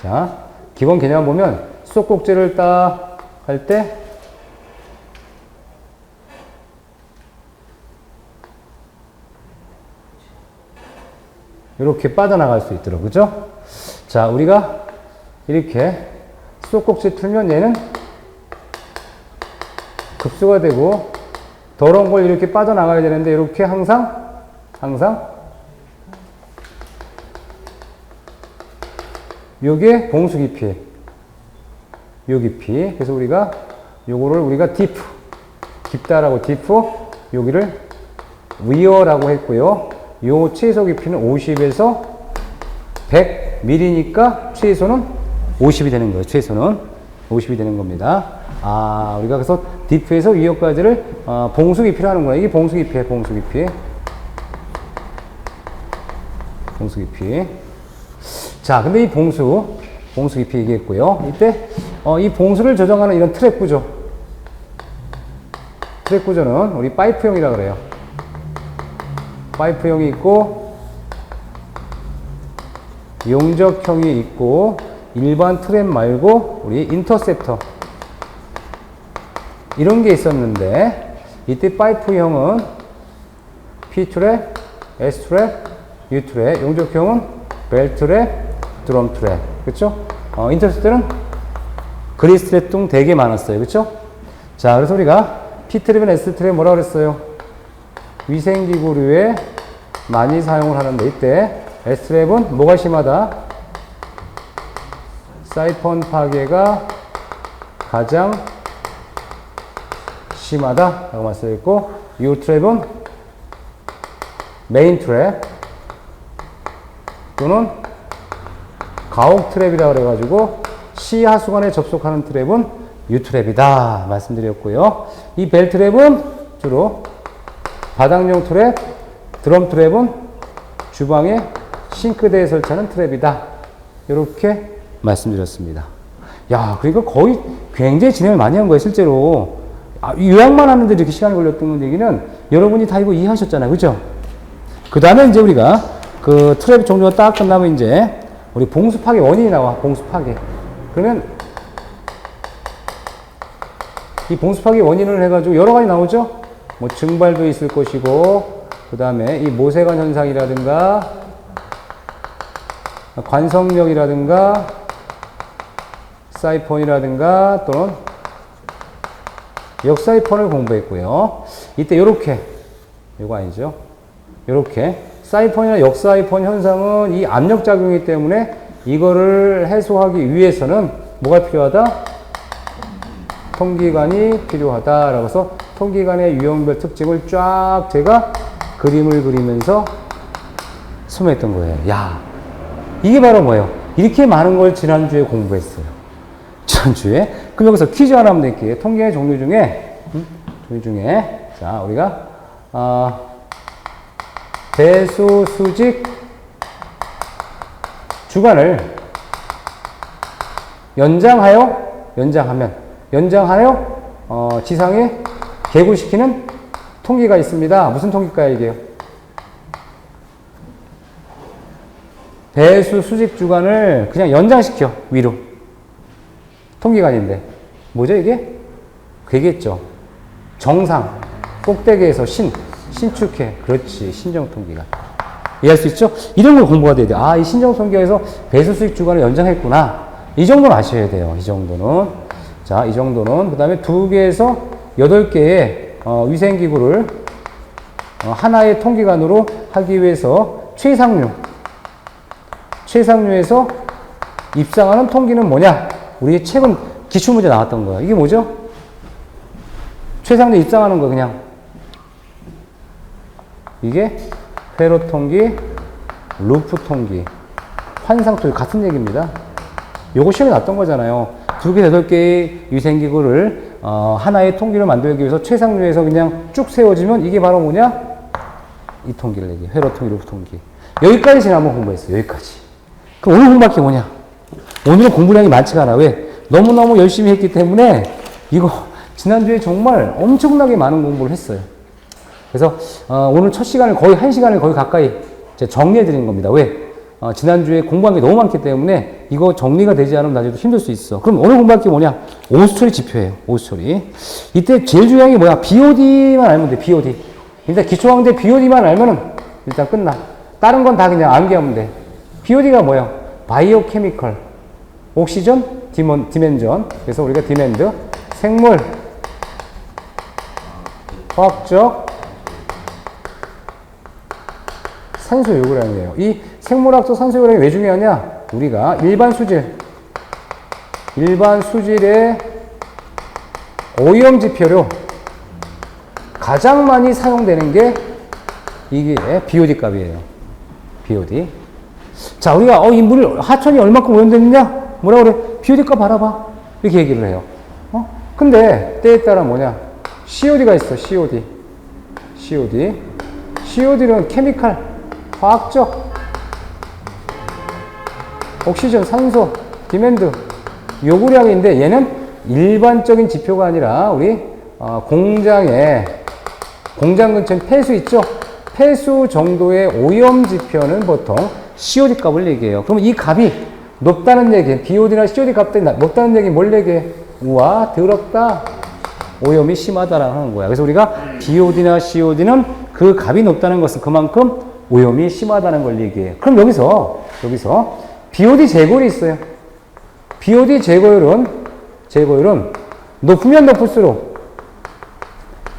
자, 기본 개념 보면 수도꼭지를 딱 할 때 이렇게 빠져나갈 수 있도록, 그죠? 자, 우리가 이렇게 수도꼭지 틀면 얘는 급수가 되고 더러운 걸 이렇게 빠져나가야 되는데 이렇게 항상 요게 봉수 깊이, 요 깊이. 그래서 우리가 요거를 우리가 디프, 깊다라고 디프, 여기를 위어라고 했고요. 요 최소 깊이는 50에서 100mm니까 최소는 50이 되는 거예요. 최소는 50이 되는 겁니다. 아, 우리가 그래서 디프에서 위어까지를 봉수 깊이로 하는구나. 이게 봉수 깊이에요. 봉수 깊이. 봉수 깊이. 자, 근데 이 봉수 깊이 얘기했고요. 이때 이 봉수를 조정하는 이런 트랩 구조. 트랩 구조는 우리 파이프형이라 그래요. 파이프형이 있고 용접형이 있고 일반 트랩 말고 우리 인터셉터 이런 게 있었는데 이때 파이프형은 P트랩, S트랩, U트랩, 용접형은 벨트랩, 드럼트랩. 그쵸? 인터셉터는 그리스트랩 등 되게 많았어요. 그쵸? 자, 그래서 우리가 P트랩이나 S트랩 뭐라 그랬어요? 위생기구류에 많이 사용을 하는데 이때 S트랩은 뭐가 심하다? 사이펀 파괴가 가장 심하다 라고 말씀드렸고 U트랩은 메인 트랩 또는 가옥 트랩이라고 그래가지고 시하수관에 접속하는 트랩은 U트랩이다 말씀드렸고요. 이 벨트랩은 주로 바닥용 트랩, 드럼 트랩은 주방에 싱크대에 설치하는 트랩이다. 이렇게 말씀드렸습니다. 야, 그러니까 거의 굉장히 진행을 많이 한 거예요, 실제로. 요약만 하는데 이렇게 시간이 걸렸던 얘기는 여러분이 다 이거 이해하셨잖아요. 그죠? 그 다음에 이제 우리가 그 트랩 종류가 딱 끝나면 이제 우리 봉수 파괴 원인이 나와. 봉수 파괴. 그러면 이 봉수 파괴 원인을 해가지고 여러 가지 나오죠? 뭐 증발도 있을 것이고, 그 다음에 이 모세관 현상이라든가, 관성력이라든가, 사이폰이라든가, 또는 역사이폰을 공부했고요. 이때 요렇게, 이거 아니죠? 요렇게, 사이폰이나 역사이폰 현상은 이 압력작용이기 때문에 이거를 해소하기 위해서는 뭐가 필요하다? 통기관이 필요하다라고 해서 통기관의 유형별 특징을 쫙 제가 그림을 그리면서 소개했던 거예요. 야, 이게 바로 뭐예요? 이렇게 많은 걸 지난주에 공부했어요. 지난주에. 그럼 여기서 퀴즈 하나 한번 낼게요. 통기의 종류 중에, 자, 우리가, 배수, 수직, 주관을 연장하여, 지상에 개구시키는 통기가 있습니다. 무슨 통기일까요, 이게요? 배수, 수직 주관을 그냥 연장시켜, 위로. 통기관인데. 뭐죠, 이게? 그게겠죠. 정상, 꼭대기에서 신축해. 그렇지, 신정통기관. 이해할 수 있죠? 이런 걸 공부가 돼야 돼요. 아, 이 신정통기관에서 배수, 수직 주관을 연장했구나. 이 정도는 아셔야 돼요, 이 정도는. 자, 이 정도는. 그 다음에 2개에서 8개의 위생기구를 하나의 통기관으로 하기 위해서 최상류에서 입상하는 통기는 뭐냐? 우리 최근 기출문제 나왔던 거야. 이게 뭐죠? 최상류 입상하는 거 그냥. 이게 회로 통기, 루프 통기, 환상 통기 같은 얘기입니다. 요거 시험에 났던 거잖아요. 2개, 8개의 위생기구를 하나의 통기를 만들기 위해서 최상류에서 그냥 쭉 세워지면 이게 바로 뭐냐? 이 통기를 얘기해. 회로 통기, 루프 통기. 여기까지 지난번 공부했어요. 여기까지. 그럼 오늘 공부할 게 뭐냐? 오늘은 공부량이 많지가 않아. 왜? 너무너무 열심히 했기 때문에 이거 지난주에 정말 엄청나게 많은 공부를 했어요. 그래서 오늘 첫 시간을 거의 1시간을 거의 가까이 정리해 드리는 겁니다. 왜? 지난주에 공부한 게 너무 많기 때문에 이거 정리가 되지 않으면 나중에 힘들 수 있어. 그럼 오늘 공부할 게 뭐냐? 오수처리 지표예요. 오수처리. 이때 제일 중요한 게 뭐야? BOD만 알면 돼. BOD. 일단 기초강좌 BOD만 알면은 일단 끝나. 다른 건 다 그냥 암기하면 돼. BOD가 뭐야? 바이오케미컬. 옥시전, 디멘전. 그래서 우리가 디멘드, 생물, 화학적, 산소 요구량이에요. 이 생물학적 산소 요구량이 왜 중요하냐? 우리가 일반 수질의 오염 지표로 가장 많이 사용되는 게 이게 BOD 값이에요. BOD. 자, 우리가 이 물 하천이 얼마큼 오염됐느냐? 뭐라 그래? BOD 값 알아봐. 이렇게 얘기를 해요. 근데 때에 따라 뭐냐? COD가 있어. COD. COD는 케미칼, 화학적, 옥시전, 산소, 디맨드, 요구량인데 얘는 일반적인 지표가 아니라 우리 공장 근처에 폐수 있죠? 폐수 정도의 오염 지표는 보통 COD 값을 얘기해요. 그러면 이 값이 높다는 얘기, BOD나 COD 값들이 높다는 얘기 뭘 얘기해? 우와, 더럽다. 오염이 심하다라는 거야. 그래서 우리가 BOD나 COD는 그 값이 높다는 것은 그만큼 오염이 심하다는 걸 얘기해요. 그럼 여기서 BOD 제거율이 있어요. BOD 제거율은 높으면 높을수록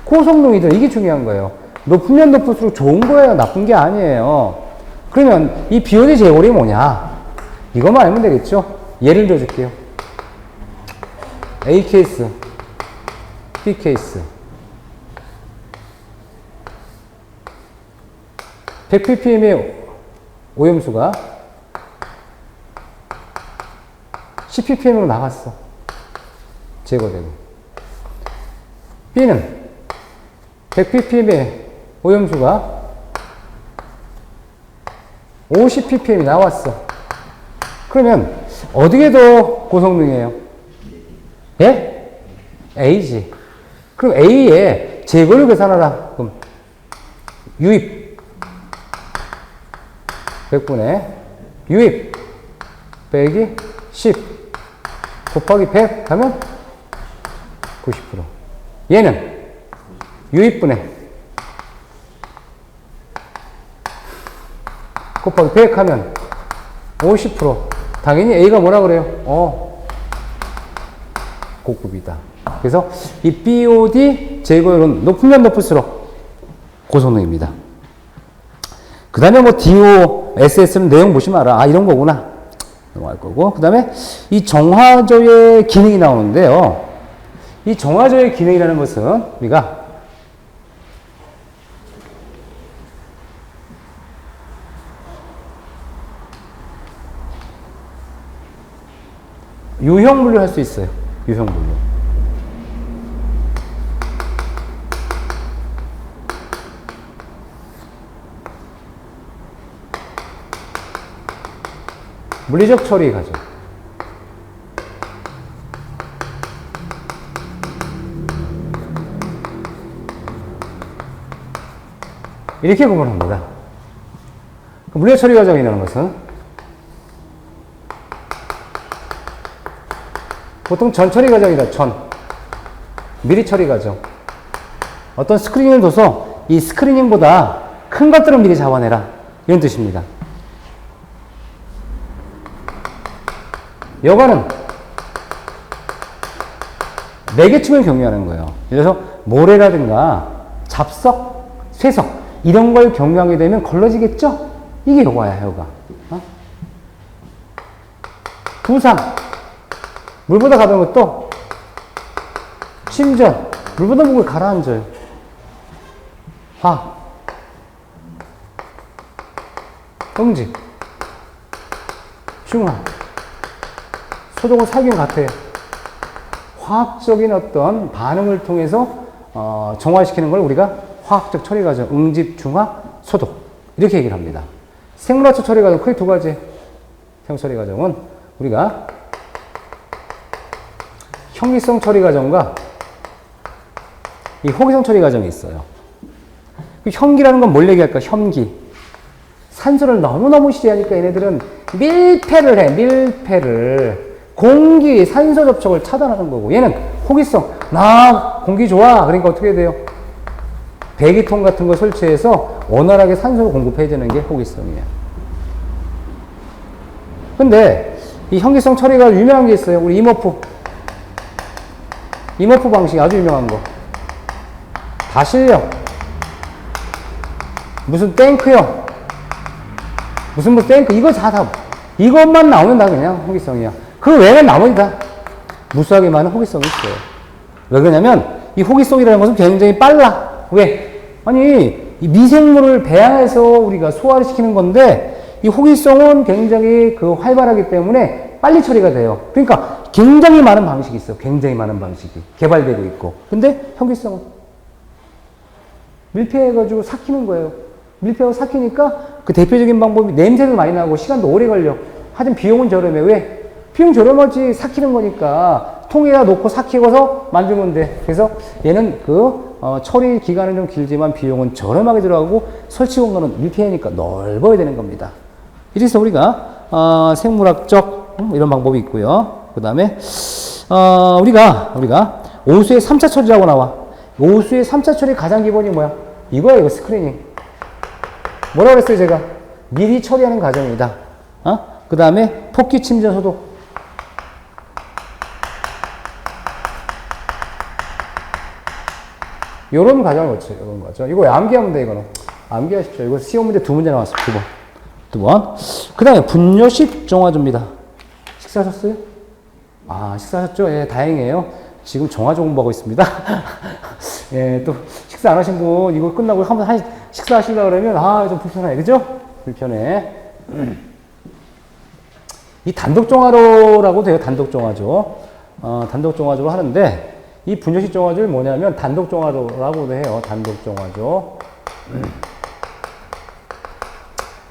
고성능이든 이게 중요한 거예요. 높으면 높을수록 좋은 거예요. 나쁜 게 아니에요. 그러면 이 BOD 제거율이 뭐냐? 이것만 알면 되겠죠? 예를 들어줄게요. A 케이스, B 케이스. 100ppm의 오염수가 10ppm으로 나갔어. 제거되고. B는 100ppm의 오염수가 50ppm이 나왔어. 그러면 어디게 더 고성능이에요? 예? A지. 그럼 A의 제거를 계산하라. 그럼 유입 100분의 유입 빼기 10 곱하기 100 하면 90%. 얘는 유입분의 곱하기 100 하면 50%. 당연히 A가 뭐라 그래요? 고급이다. 그래서 이 BOD 제거율은 높으면 높을수록 고성능입니다. 그 다음에 뭐 DO, SS는 내용 보시면 알아. 아, 이런 거구나. 넘어갈 거고. 그 다음에 이 정화조의 기능이 나오는데요. 이 정화조의 기능이라는 것은 우리가 유형 분류할 수 있어요. 유형 분류. 물리적 처리 과정. 이렇게 구분합니다. 물리적 처리 과정이라는 것은 보통 전 처리 과정이다. 미리 처리 과정. 어떤 스크리닝을 둬서 이 스크리닝보다 큰 것들은 미리 잡아내라. 이런 뜻입니다. 여과는 매개층을 경유하는 거예요. 예를 들어서 모래라든가 잡석, 쇠석 이런 걸 경유하게 되면 걸러지겠죠? 이게 여과야, 여과. 부상, 물보다 가벼운 것도 심전, 물보다 무거워 가라앉아요. 화, 응직, 중화, 소독은 살균 같아요. 화학적인 어떤 반응을 통해서 정화시키는 걸 우리가 화학적 처리 과정, 응집, 중화, 소독 이렇게 얘기를 합니다. 생물화학 처리 과정 크게 두 가지. 생물 처리 과정은 우리가 현기성 처리 과정과 이 호기성 처리 과정이 있어요. 그 현기라는 건 뭘 얘기할까? 현기. 산소를 너무너무 시대하니까 얘네들은 밀폐를 해. 밀폐를. 공기, 산소 접촉을 차단하는 거고, 얘는 호기성. 나 공기 좋아. 그러니까 어떻게 돼요? 배기통 같은 거 설치해서 원활하게 산소를 공급해주는 게 호기성이에요. 근데 이 현기성 처리가 유명한 게 있어요. 우리 이머프 방식 아주 유명한 거. 다실력. 무슨 탱크형. 무슨 탱크. 이거 다 이것만 나오면 다 그냥 호기성이야. 그 외에는 나머지 다 무수하게 많은 호기성이 있어요. 왜 그러냐면 이 호기성이라는 것은 굉장히 빨라. 왜? 아니 이 미생물을 배양해서 우리가 소화를 시키는 건데 이 호기성은 굉장히 활발하기 때문에 빨리 처리가 돼요. 그러니까 굉장히 많은 방식이 있어. 굉장히 많은 방식이 개발되고 있고. 근데 현기성은 밀폐해가지고 삭히는 거예요. 밀폐하고 삭히니까 그 대표적인 방법이 냄새도 많이 나고 시간도 오래 걸려. 하여튼 비용은 저렴해. 왜? 비용 저렴하지. 삭히는 거니까 통에다 놓고 삭히고서 만들면 돼. 그래서 얘는 처리 기간은 좀 길지만 비용은 저렴하게 들어가고 설치 공간은 밀폐하니까 넓어야 되는 겁니다. 이래서 우리가 생물학적 이런 방법이 있고요. 그 다음에 우리가 오수의 3차 처리라고 나와. 오수의 3차 처리 가장 기본이 뭐야? 이거야. 이거 스크리닝. 뭐라 그랬어요 제가? 미리 처리하는 과정이다. 그 다음에 토끼 침전 소독. 요런 과정을 거쳐요. 요런 과정. 이거 암기하면 돼, 이거는. 암기하십시오. 이거 시험 문제 2문제 나왔어. 2번. 2번. 그 다음에 분뇨식 정화조입니다. 식사하셨어요? 식사하셨죠? 예, 다행이에요. 지금 정화조 공부하고 있습니다. 예, 또 식사 안 하신 분 이거 끝나고 한번 식사하시려고 그러면 좀 불편해. 그죠? 불편해. 이 단독정화로라고 돼요. 단독정화조. 단독정화조로 하는데 이 분뇨식 정화조를 뭐냐면 단독정화조라고도 해요. 단독정화조.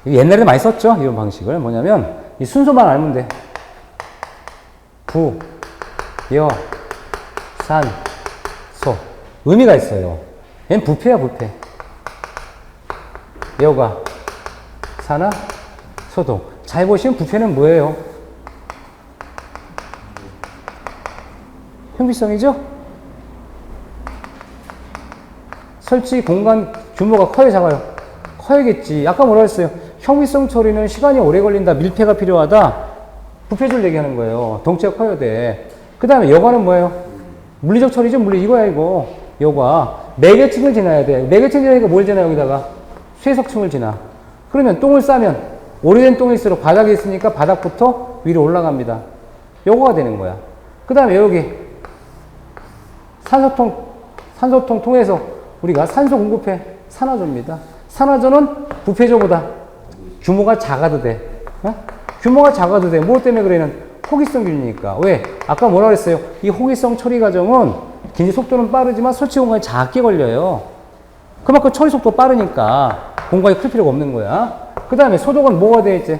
옛날에 많이 썼죠. 이런 방식을. 뭐냐면 이 순서만 알면 돼. 부, 여, 산, 소. 의미가 있어요. 얘는 부패야, 부패. 여가, 산화, 소도. 잘 보시면 부패는 뭐예요? 현기성이죠? 설치 공간 규모가 커요, 작아요? 커야겠지. 아까 뭐라 했어요? 현기성 처리는 시간이 오래 걸린다, 밀폐가 필요하다. 부패줄 얘기하는 거예요. 덩치가 커야 돼. 그 다음에 여과는 뭐예요? 물리적 처리죠, 물리. 이거야, 이거. 여과. 매개층을 지나야 돼. 매개층 지나니까 뭘 지나, 여기다가? 쇠석층을 지나. 그러면 똥을 싸면, 오래된 똥일수록 바닥에 있으니까 바닥부터 위로 올라갑니다. 여과가 되는 거야. 그 다음에 여기, 산소통 통해서 우리가 산소 공급해. 산화조입니다. 산화조는 부패조보다 규모가 작아도 돼. 규모가 작아도 돼. 뭐 때문에 그래는 호기성 균이니까. 왜? 아까 뭐라 그랬어요? 이 호기성 처리 과정은 굉장히 속도는 빠르지만 설치 공간이 작게 걸려요. 그만큼 처리 속도 빠르니까 공간이 클 필요가 없는 거야. 그 다음에 소독은 뭐가 돼 있지?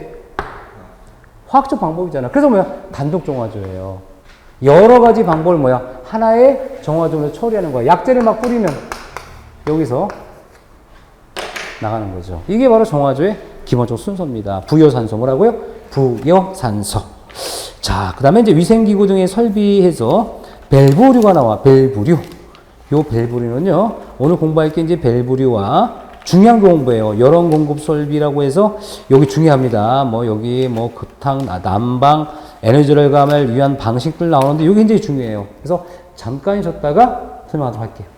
화학적 방법이잖아. 그래서 뭐야? 단독 정화조예요. 여러 가지 방법을 뭐야? 하나의 정화조로 처리하는 거야. 약재를 막 뿌리면 여기서 나가는 거죠. 이게 바로 정화조의 기본적 순서입니다. 부여산소 뭐라고요? 부여산소. 자, 그 다음에 이제 위생기구 등에 설비해서 밸브류가 나와. 밸브류. 요 밸브류는요, 오늘 공부할 게 이제 밸브류와 중요한 공부예요. 여론 공급 설비라고 해서 여기 중요합니다. 여기 극탕, 난방, 에너지 절감을 위한 방식들 나오는데 이게 굉장히 중요해요. 그래서 잠깐 쉬었다가 설명하도록 할게요.